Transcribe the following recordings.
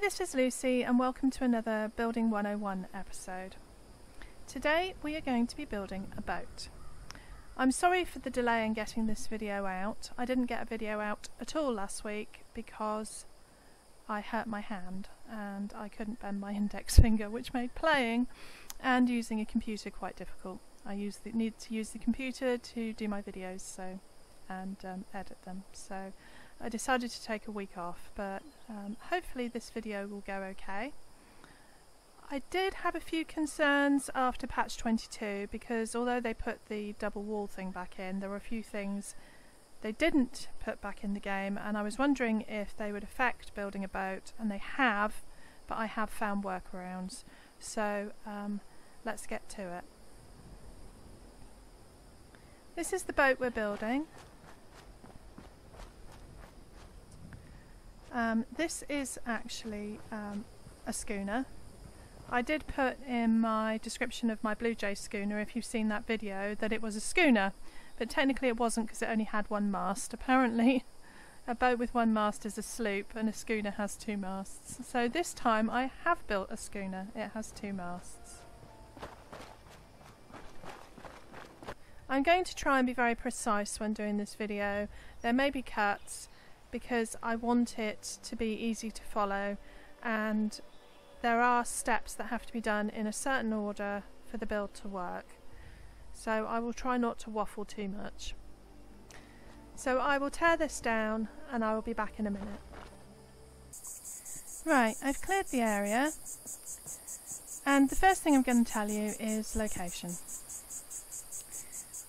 Hi, this is Lucy and welcome to another Building 101 episode. Today we are going to be building a boat. I'm sorry for the delay in getting this video out. I didn't get a video out at all last week because I hurt my hand and I couldn't bend my index finger, which made playing and using a computer quite difficult. I need to use the computer to do my videos and edit them. So I decided to take a week off, but hopefully this video will go okay. I did have a few concerns after patch 22 because although they put the double wall thing back in, there were a few things they didn't put back in the game, and I was wondering if they would affect building a boat, and they have, but I have found workarounds. So let's get to it. This is the boat we're building. This is actually a schooner. I did put in my description of my Blue Jay schooner, if you've seen that video, that it was a schooner, but technically it wasn't because it only had one mast. Apparently a boat with one mast is a sloop and a schooner has two masts. So this time I have built a schooner. It has two masts. I'm going to try and be very precise when doing this video. There may be cuts because I want it to be easy to follow, and there are steps that have to be done in a certain order for the build to work. So I will try not to waffle too much. So I will tear this down and I will be back in a minute. Right, I've cleared the area, and the first thing I'm going to tell you is location.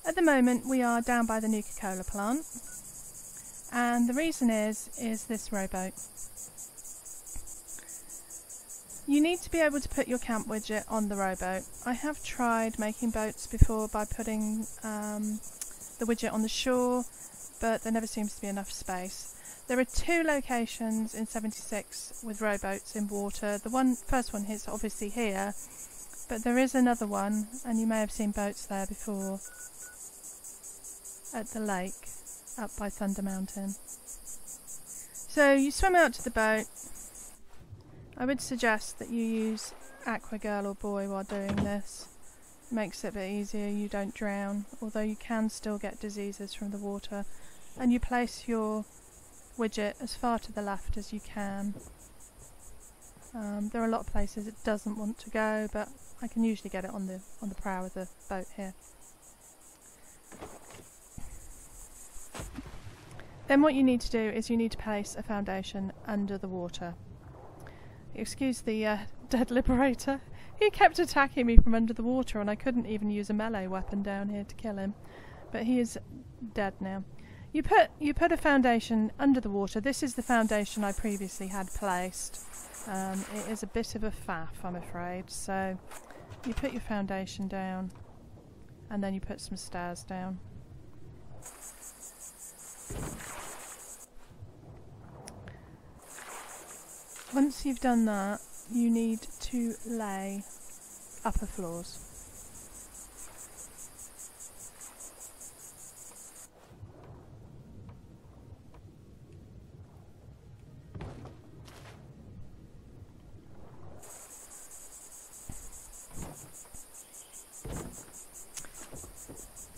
At the moment we are down by the Nuka-Cola plant, and the reason is this rowboat. You need to be able to put your camp widget on the rowboat. I have tried making boats before by putting the widget on the shore, but there never seems to be enough space. There are two locations in 76 with rowboats in water. The first one is obviously here, but there is another one, and you may have seen boats there before, at the lake up by Thunder Mountain. So you swim out to the boat. I would suggest that you use Aqua Girl or Boy while doing this. It makes it a bit easier, you don't drown, although you can still get diseases from the water. And you place your widget as far to the left as you can. There are a lot of places it doesn't want to go, but I can usually get it on the prow of the boat here. Then what you need to do is you need to place a foundation under the water. Excuse the dead liberator. He kept attacking me from under the water and I couldn't even use a melee weapon down here to kill him. But he is dead now. You put a foundation under the water. This is the foundation I previously had placed. It is a bit of a faff, I'm afraid. So you put your foundation down and then you put some stairs down. Once you've done that, you need to lay upper floors.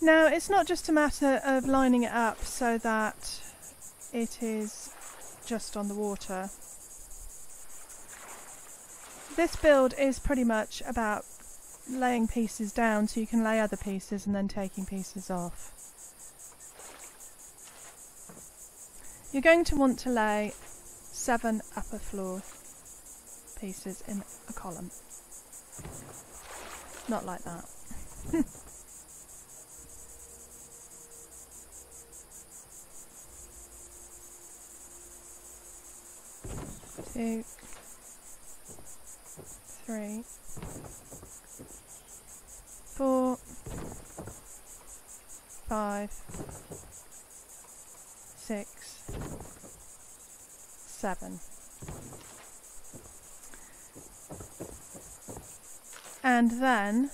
Now, it's not just a matter of lining it up so that it is just on the water. This build is pretty much about laying pieces down so you can lay other pieces and then taking pieces off. You're going to want to lay 7 upper floor pieces in a column. Not like that. 2, 3, 4, 5, 6, 7. And then,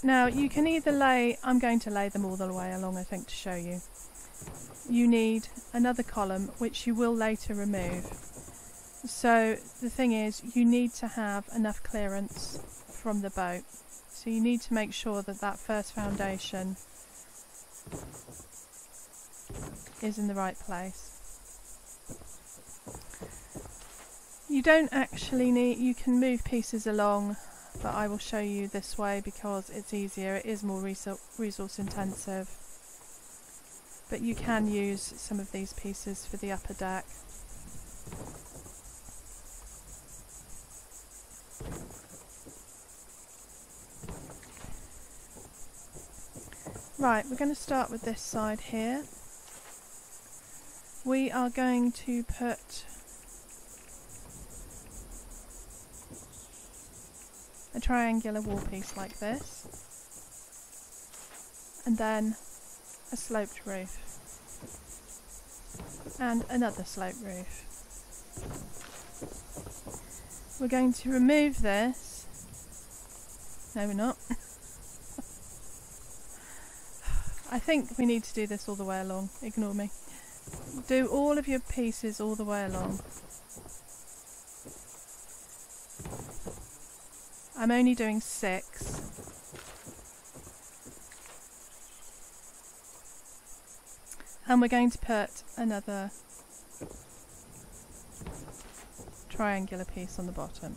now you can either lay, I'm going to lay them all the way along I think to show you. You need another column which you will later remove. So the thing is, you need to have enough clearance from the boat. So you need to make sure that that first foundation is in the right place. You don't actually need, you can move pieces along, but I will show you this way because it's easier. It is more resource intensive, but you can use some of these pieces for the upper deck. Right, we're going to start with this side here. We are going to put a triangular wall piece like this, and then a sloped roof, and another sloped roof. We're going to remove this. No, we're not. I think we need to do this all the way along. Ignore me. Do all of your pieces all the way along. I'm only doing 6. And we're going to put another triangular piece on the bottom.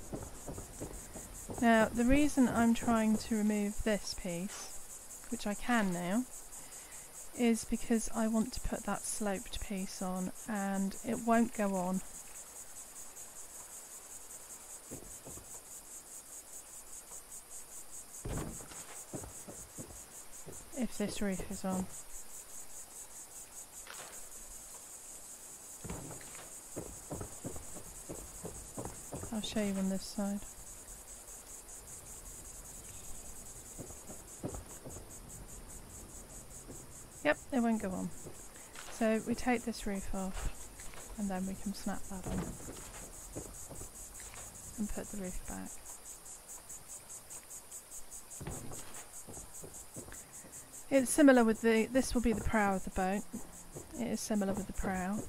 Now, the reason I'm trying to remove this piece, which I can now, is because I want to put that sloped piece on, and it won't go on. If this roof is on. I'll show you on this side. Yep, it won't go on. So we take this roof off, and then we can snap that on and put the roof back. It's similar with this will be the prow of the boat. It is similar with the prow.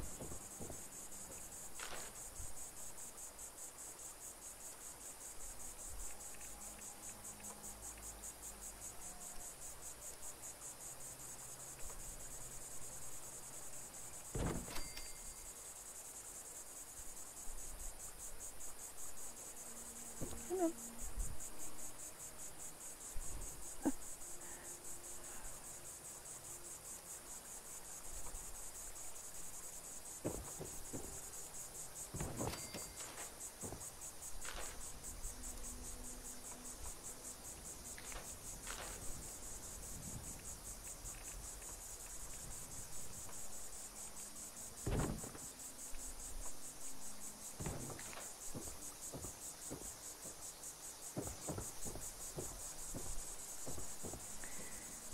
Come on.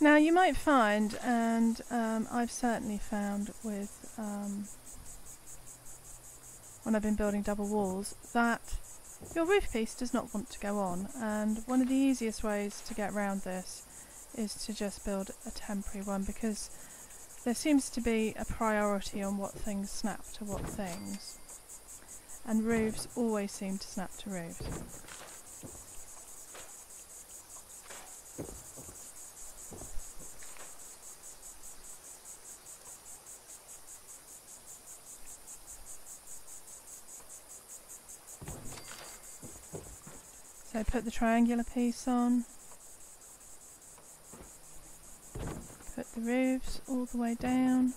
Now you might find, and I've certainly found with when I've been building double walls, that your roof piece does not want to go on, and one of the easiest ways to get around this is to just build a temporary one, because there seems to be a priority on what things snap to what things, and roofs always seem to snap to roofs. So put the triangular piece on, put the roofs all the way down,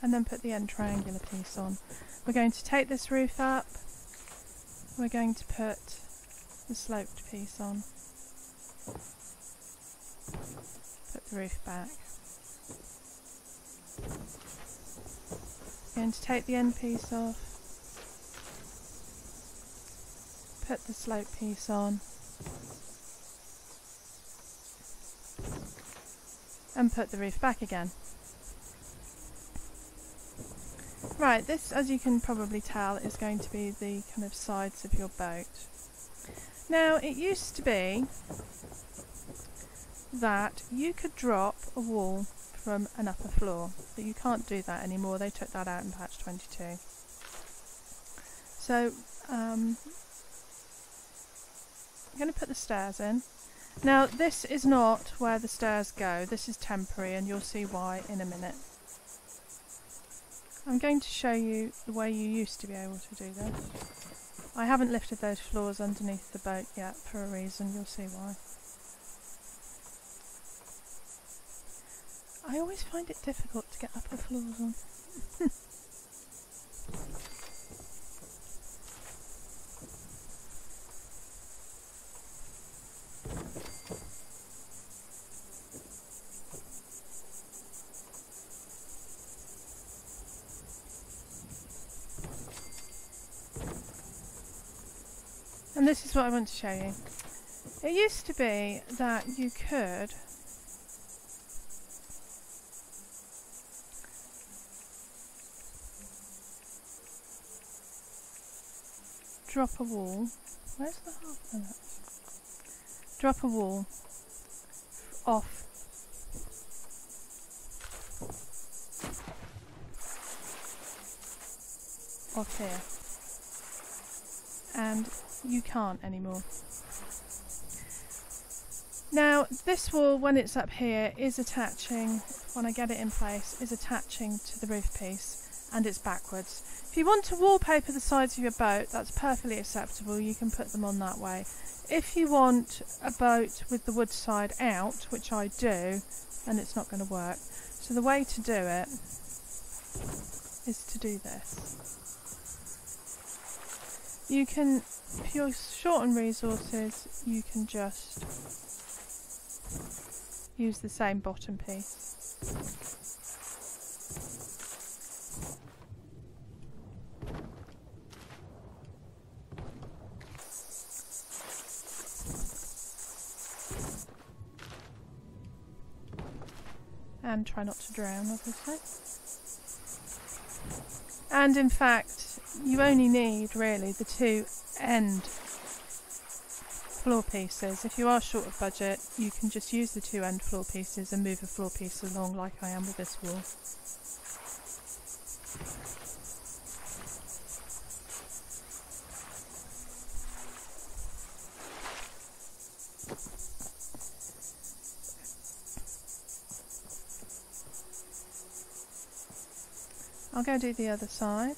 and then put the end triangular piece on. We're going to take this roof up, we're going to put the sloped piece on, put the roof back. Going to take the end piece off, put the slope piece on, and put the roof back again. Right, this, as you can probably tell, is going to be the kind of sides of your boat. Now, it used to be that you could drop a wall from an upper floor, but you can't do that anymore. They took that out in patch 22. So, I'm going to put the stairs in. Now, this is not where the stairs go. This is temporary, and you'll see why in a minute. I'm going to show you the way you used to be able to do this. I haven't lifted those floors underneath the boat yet for a reason. You'll see why. I always find it difficult to get upper floors on. And this is what I want to show you. It used to be that you could drop a wall. Where's the half of that? Drop a wall off here, and you can't anymore. Now this wall, when it's up here, is attaching, when I get it in place, is attaching to the roof piece, and it's backwards. If you want to wallpaper the sides of your boat, that's perfectly acceptable. You can put them on that way. If you want a boat with the wood side out, which I do, then it's not going to work. So the way to do it is to do this. You can, if you're short on resources, you can just use the same bottom piece. And try not to drown, obviously. And in fact, you only need really the two end floor pieces. If you are short of budget, you can just use the two end floor pieces and move a floor piece along like I am with this wall. I'll go do the other side.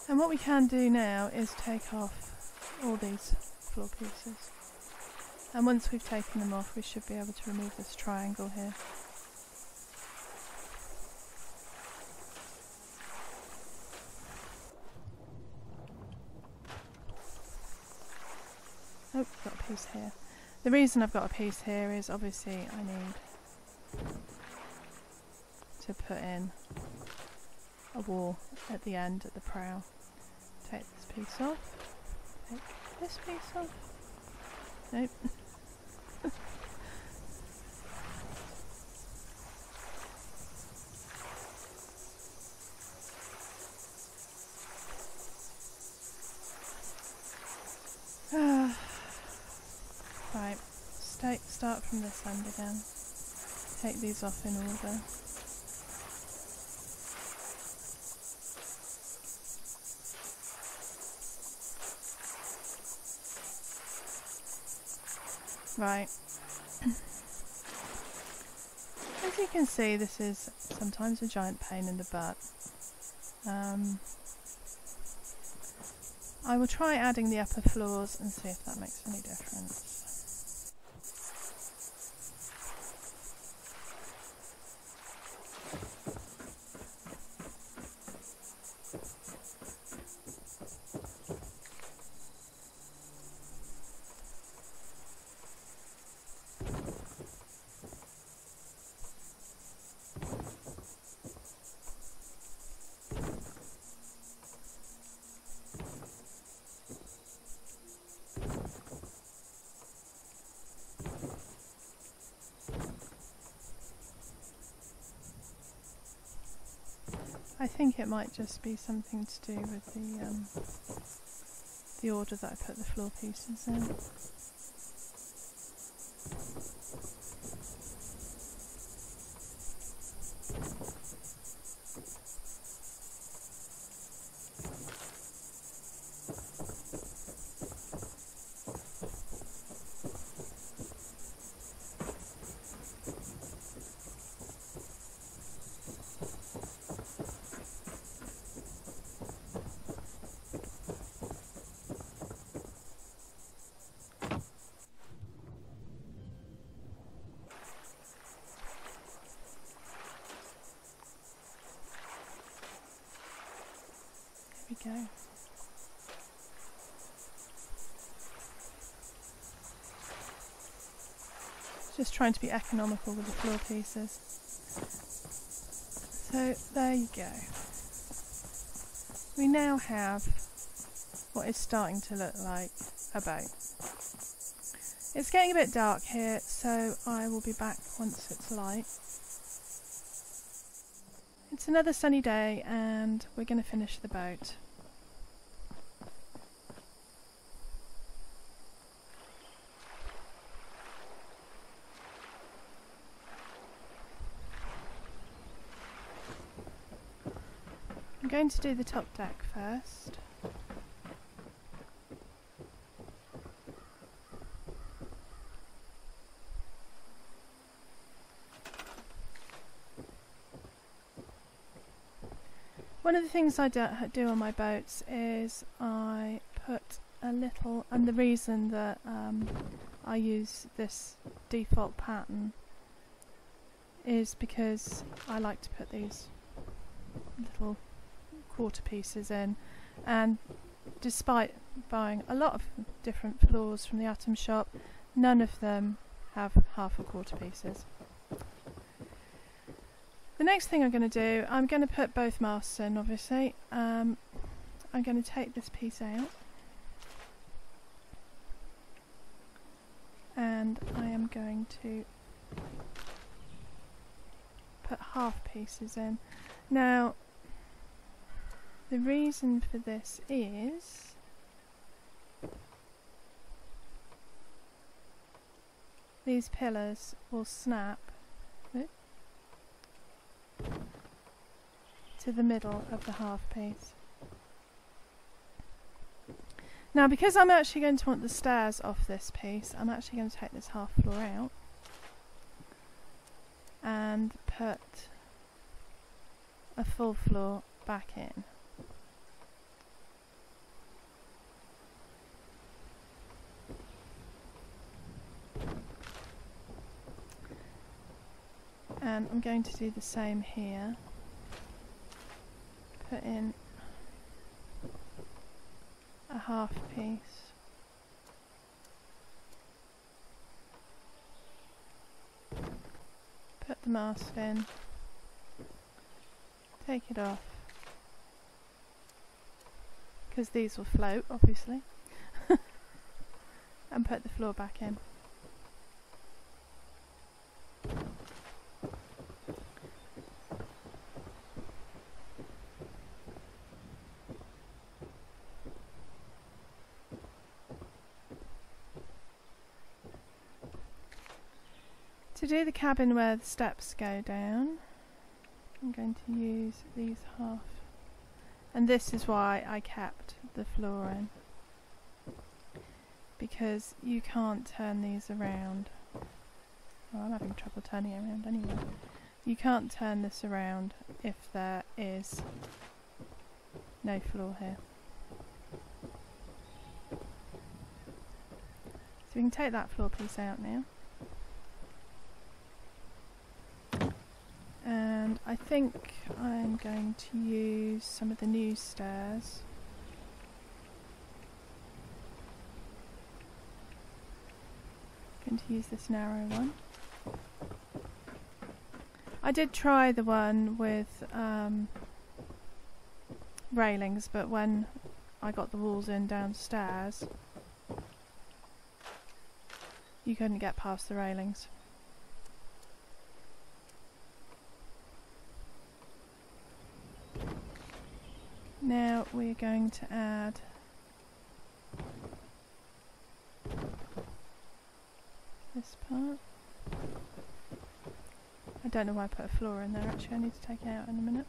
And what we can do now is take off all these floor pieces. And once we've taken them off, we should be able to remove this triangle here. Oh, got a piece here. The reason I've got a piece here is obviously I need to put in a wall at the end, at the prow. Take this piece off. Take this piece off. Nope. Right, start from this end again. Take these off in order. Right. As you can see, this is sometimes a giant pain in the butt. I will try adding the upper floors and see if that makes any difference. I think it might just be something to do with the order that I put the floor pieces in. Go. Just trying to be economical with the floor pieces. So there you go. We now have what is starting to look like a boat. It's getting a bit dark here, so I will be back once it's light. It's another sunny day and we're going to finish the boat. I'm going to do the top deck first. One of the things I do on my boats is I put a little, and the reason that I use this default pattern is because I like to put these little quarter pieces in, and despite buying a lot of different floors from the Atom shop, none of them have half a quarter pieces. The next thing I'm going to do, I'm going to put both masts in, obviously. I'm going to take this piece out and I am going to put half pieces in. Now the reason for this is these pillars will snap to the middle of the half piece. Now because I'm actually going to want the stairs off this piece, I'm actually going to take this half floor out and put a full floor back in. And I'm going to do the same here. Put in a half piece. Put the mast in. Take it off. Because these will float, obviously. And put the floor back in. To do the cabin where the steps go down, I'm going to use these half, and this is why I kept the floor in, because you can't turn these around. Well, I'm having trouble turning it around anyway. You can't turn this around if there is no floor here. So we can take that floor piece out now. And I think I'm going to use some of the new stairs. I'm going to use this narrow one. I did try the one with railings, but when I got the walls in downstairs, you couldn't get past the railings. Now we're going to add this part. I don't know why I put a floor in there, actually I need to take it out in a minute.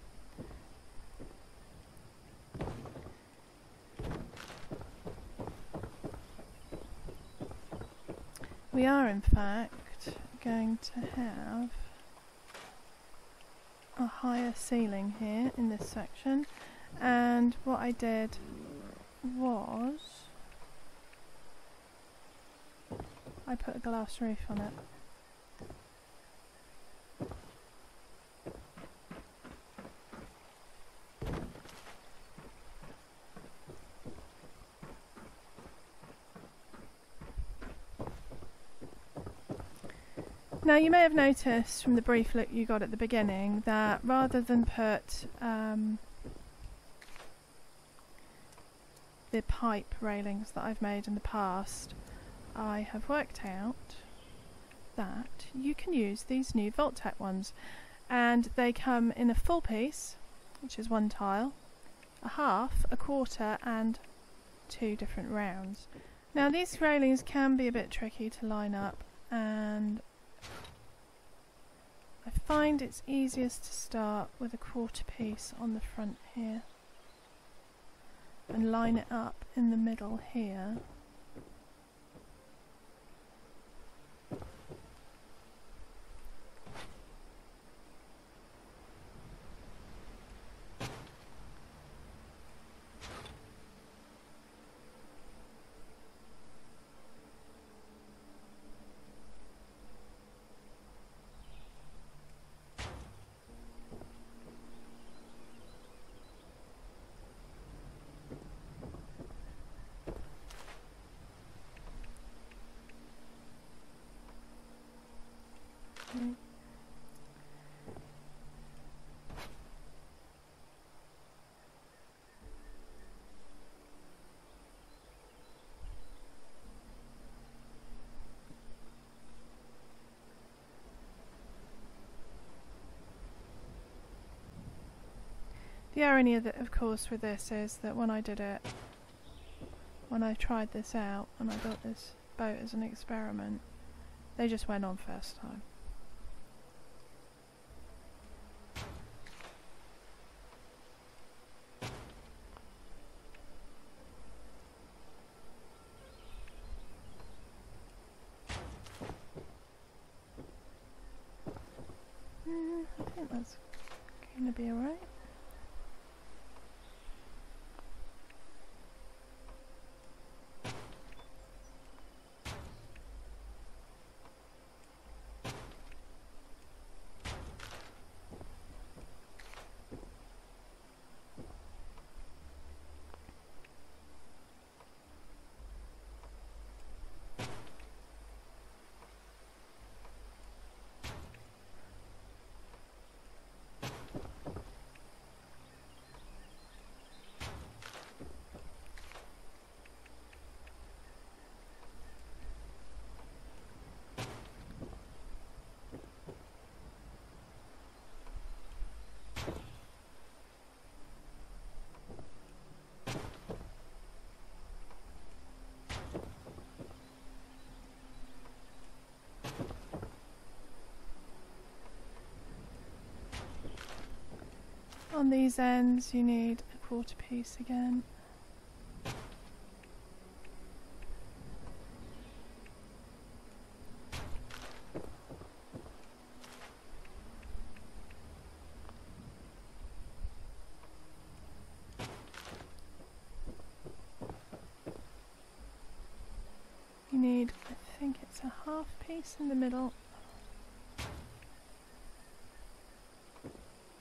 We are in fact going to have a higher ceiling here in this section, and what I did was I put a glass roof on it. Now you may have noticed from the brief look you got at the beginning that rather than put the pipe railings that I've made in the past, I have worked out that you can use these new Vault-Tec ones, and they come in a full piece, which is one tile, a half, a quarter and 2 different rounds. Now these railings can be a bit tricky to line up, and I find it's easiest to start with a quarter piece on the front here and line it up in the middle here. The irony of course with this is that when I tried this out and I built this boat as an experiment, they just went on first time. I think that's going to be alright. On these ends you need a quarter piece again. You need, I a half piece in the middle.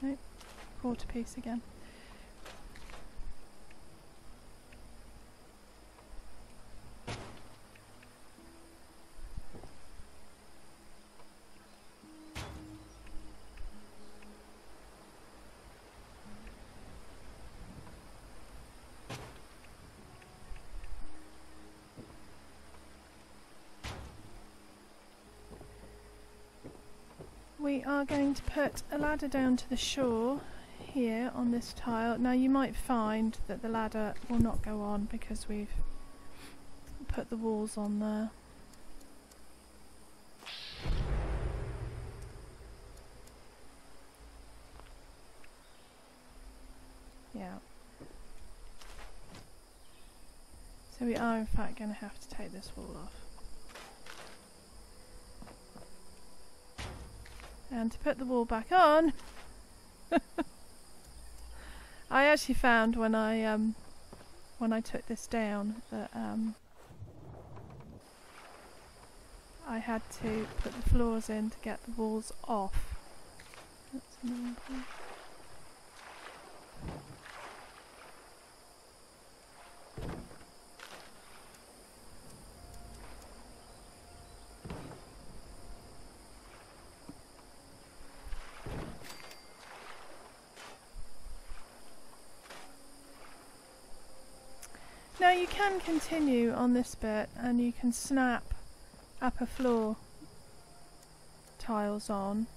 Nope, quarter piece again. We are going to put a ladder down to the shore here on this tile. Now you might find that the ladder will not go on because we've put the walls on there. Yeah. So we are in fact going to have to take this wall off. And to put the wall back on, I actually found when I took this down that I had to put the floors in to get the walls off. That's another point. Now you can continue on this bit and you can snap upper floor tiles on,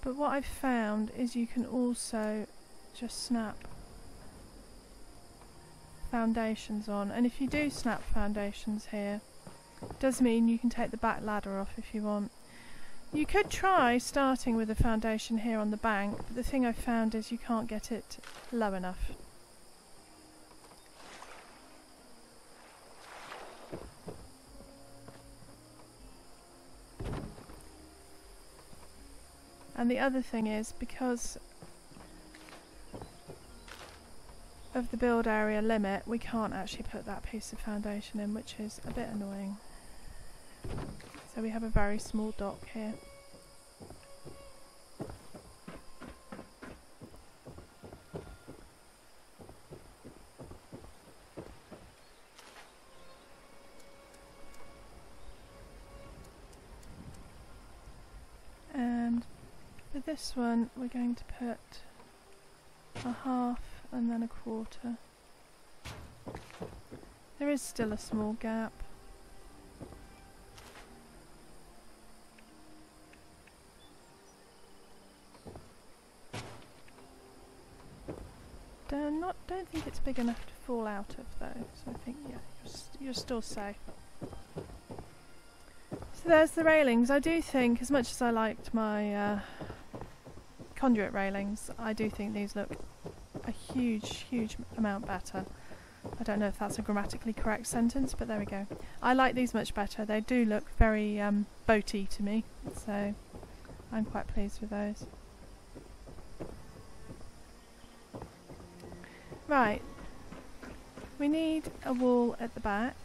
but what I've found is you can also just snap foundations on, and if you do snap foundations here, it does mean you can take the back ladder off if you want. You could try starting with a foundation here on the bank, but the thing I've found is you can't get it low enough. And the other thing is, because of the build area limit, we can't actually put that piece of foundation in, which is a bit annoying. So we have a very small dock here. And for this one we're going to put a half and then a quarter. There is still a small gap. Don't think it's big enough to fall out of though, so I think yeah, you're still safe. So there's the railings. I do think, as much as I liked my conduit railings, I do think these look a huge amount better. I don't know if that's a grammatically correct sentence, but there we go. I like these much better. They do look very boaty to me, so I'm quite pleased with those. Right, we need a wall at the back.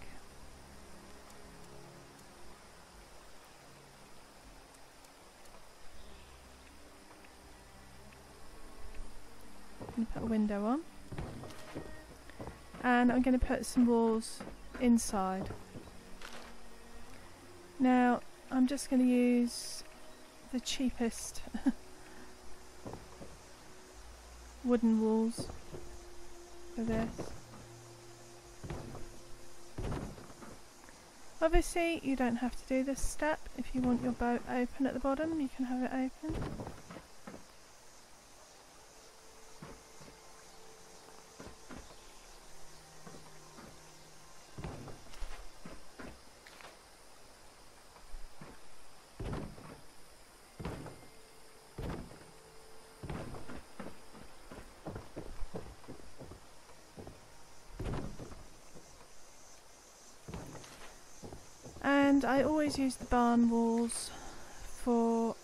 I'm going to put a window on. And I'm going to put some walls inside. Now, I'm just going to use the cheapest wooden walls for this. Obviously, you don't have to do this step. If you want your boat open at the bottom, you can have it open. And I always use the barn walls for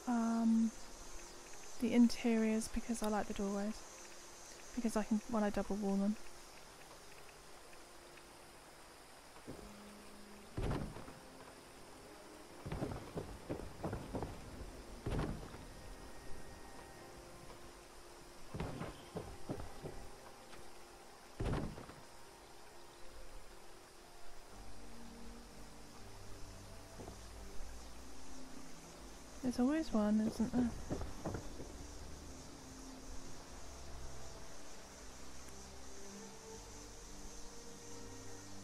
the interiors because I like the doorways, because I can, when I double wall them. There's always one, isn't there?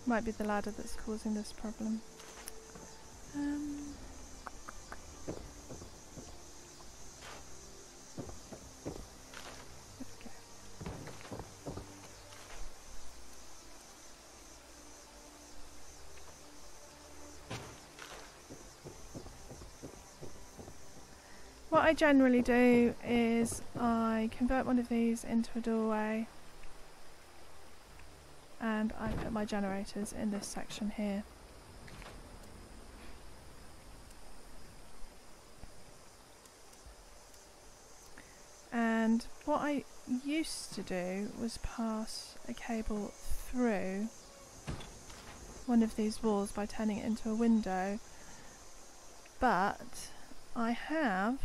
Might be the ladder that's causing this problem. What I generally do is I convert one of these into a doorway and I put my generators in this section here. And what I used to do was pass a cable through one of these walls by turning it into a window, but I have,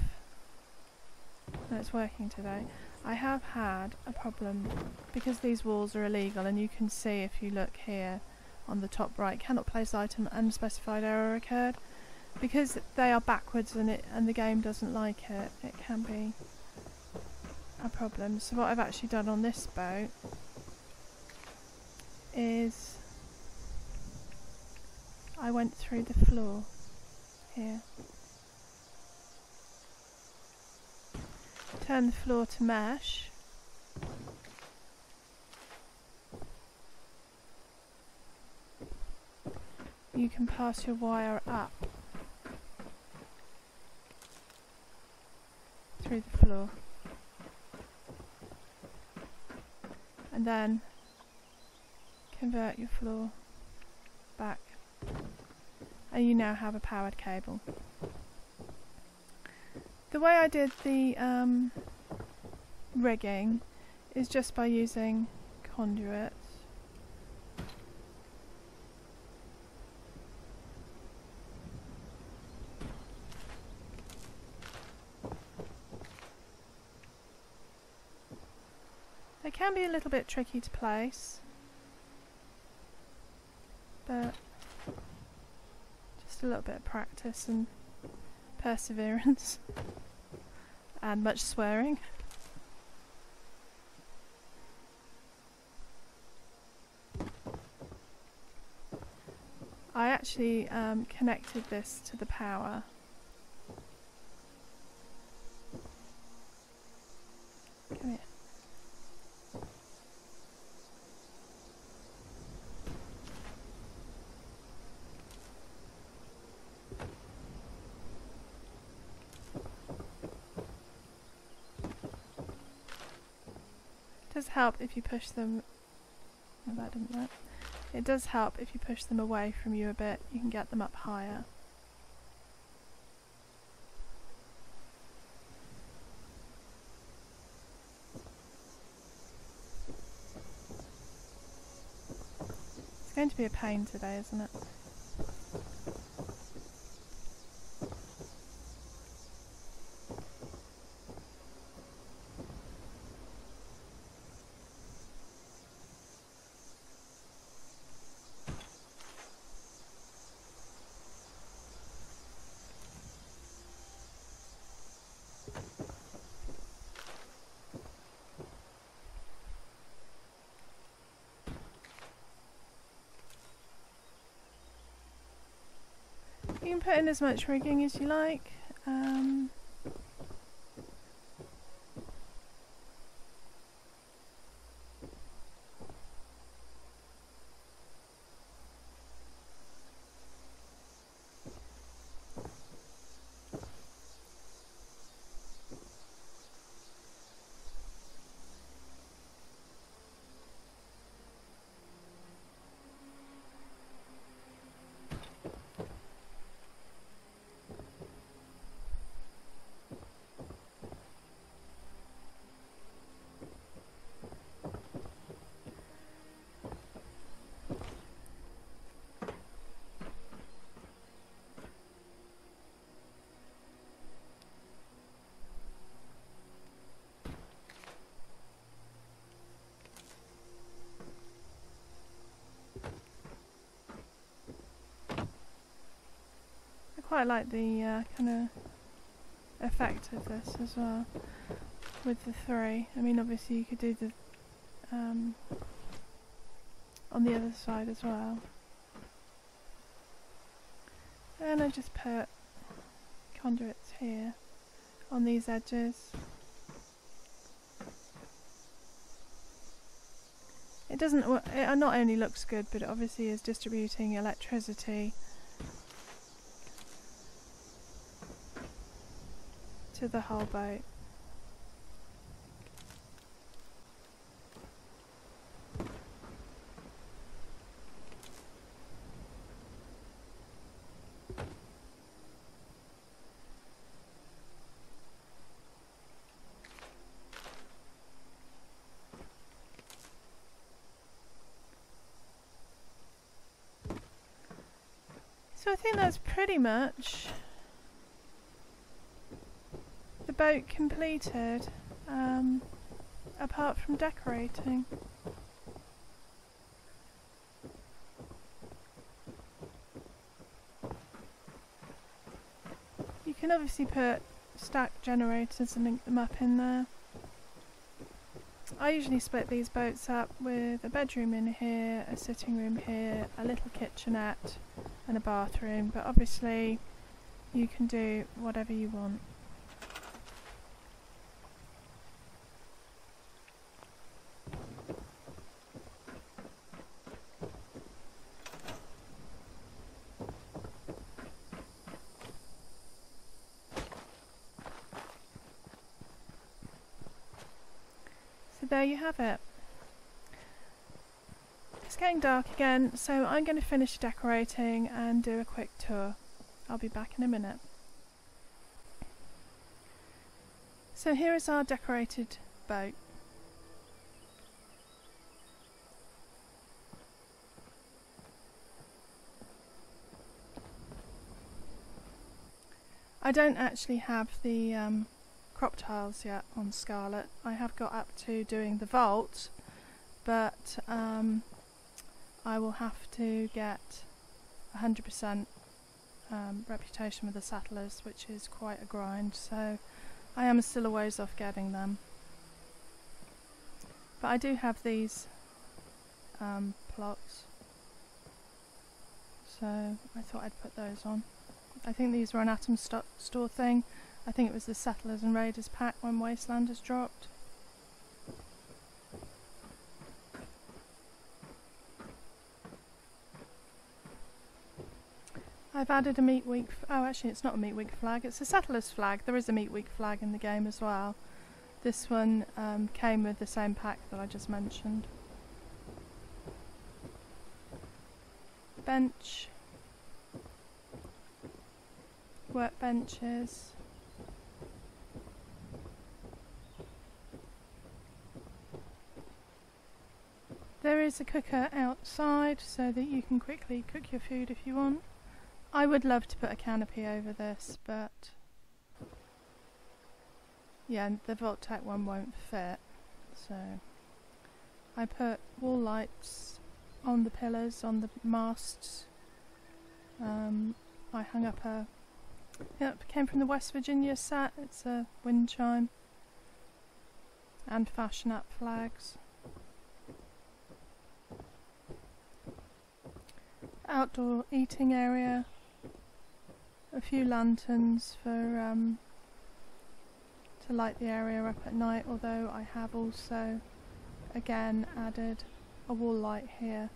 no, it's working today, I have had a problem because these walls are illegal, and you can see if you look here on the top right, cannot place item, unspecified error occurred. Because they are backwards and the game doesn't like it, it can be a problem. So what I've actually done on this boat is I went through the floor here. Turn the floor to mesh. You can pass your wire up through the floor. And then convert your floor back. And you now have a powered cable. The way I did the rigging is just by using conduits. They can be a little bit tricky to place, but just a little bit of practice and perseverance and much swearing. I actually connected this to the power. Come here. It does help if you push them. No, that didn't work. It does help if you push them away from you a bit. You can get them up higher. It's going to be a pain today, isn't it? You can put in as much rigging as you like. I quite like the kind of effect of this as well with the 3. I mean, obviously you could do the on the other side as well. And I just put conduits here on these edges. It doesn't. It not only looks good, but it obviously is distributing electricity to the whole boat. So I think that's pretty much the boat completed, apart from decorating. You can obviously put stack generators and link them up in there. I usually split these boats up with a bedroom in here, a sitting room here, a little kitchenette and a bathroom, but obviously you can do whatever you want. So there you have it. It's getting dark again, so I'm going to finish decorating and do a quick tour. I'll be back in a minute. So here is our decorated boat. I don't actually have the crop tiles yet on Scarlet. I have got up to doing the vault, but I will have to get 100% reputation with the settlers, which is quite a grind, so I am still a ways off getting them. But I do have these plots, so I thought I'd put those on. I think these were an Atom Store thing. I think it was the Settlers and Raiders pack when Wastelanders dropped. I've added a Meat Week. Oh, actually, it's not a Meat Week flag. It's a Settlers flag. There is a Meat Week flag in the game as well. This one came with the same pack that I just mentioned. Bench. Workbenches. There is a cooker outside so that you can quickly cook your food if you want. I would love to put a canopy over this, but yeah, the Vault-Tec one won't fit. So I put wall lights on the pillars, on the masts. I hung up a, it came from the West Virginia set, it's a wind chime, and fashion up flags. Outdoor eating area. A few lanterns for to light the area up at night, although I have also again added a wall light here.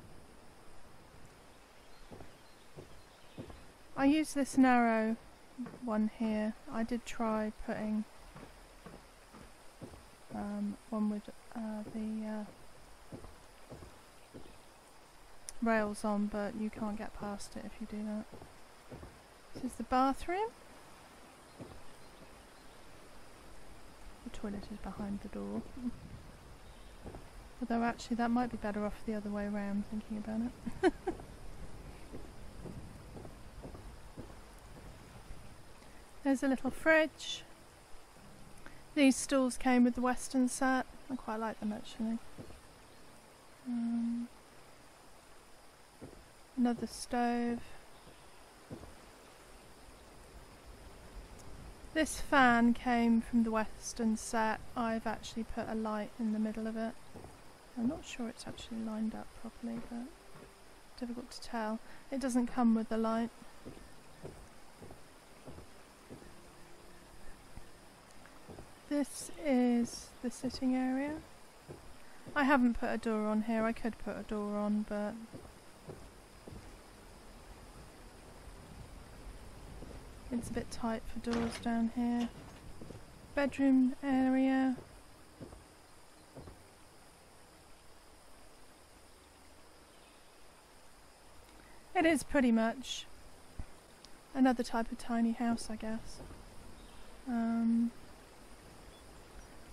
I use this narrow one here. I did try putting one with the rails on, but you can't get past it if you do that. This is the bathroom. The toilet is behind the door. Although actually that might be better off the other way around, thinking about it. There's a little fridge. These stools came with the Western set. I quite like them actually. Another stove. This fan came from the western set. I've actually put a light in the middle of it. I'm not sure it's actually lined up properly, but difficult to tell. It doesn't come with the light. This is the sitting area. I haven't put a door on here. I could put a door on, but it's a bit tight for doors down here. Bedroom area. It is pretty much another type of tiny house, I guess.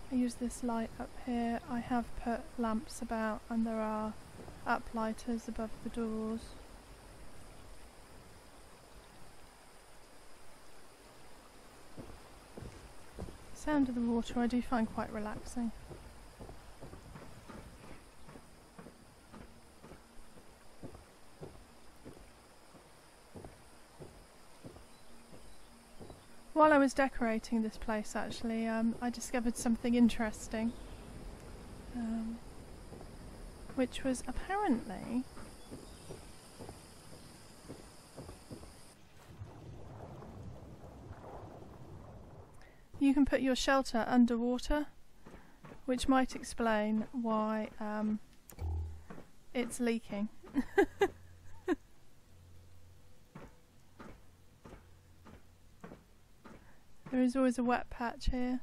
I use this light up here. I have put lamps about, and there are uplighters above the doors. The sound of the water I do find quite relaxing. While I was decorating this place, actually, I discovered something interesting, which was apparently you can put your shelter underwater, which might explain why it's leaking. There is always a wet patch here,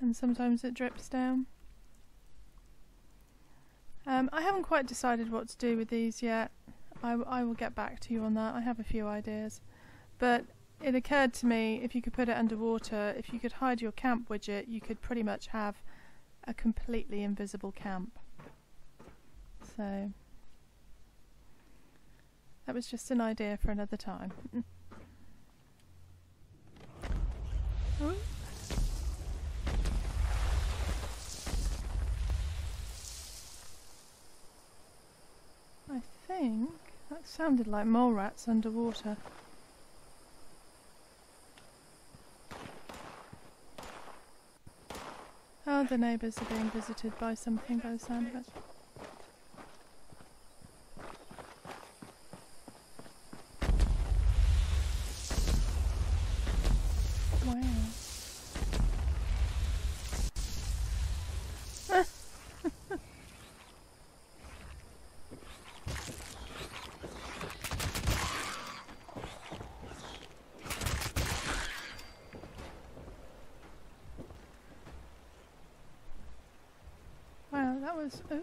and sometimes it drips down. I haven't quite decided what to do with these yet. I will get back to you on that. I have a few ideas, but it occurred to me, if you could put it underwater, if you could hide your camp widget, you could pretty much have a completely invisible camp. So that was just an idea for another time. Ooh. I think that sounded like mole rats underwater. Oh, the neighbours are being visited by something by the sound of it. Wow. Wow, that was... Oh.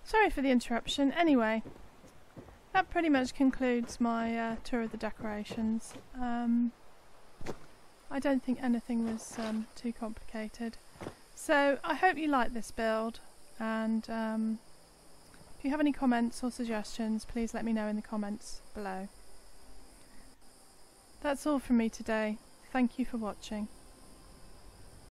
Sorry for the interruption. Anyway, that pretty much concludes my tour of the decorations. I don't think anything was too complicated. So I hope you like this build, and if you have any comments or suggestions, please let me know in the comments below. That's all from me today. Thank you for watching.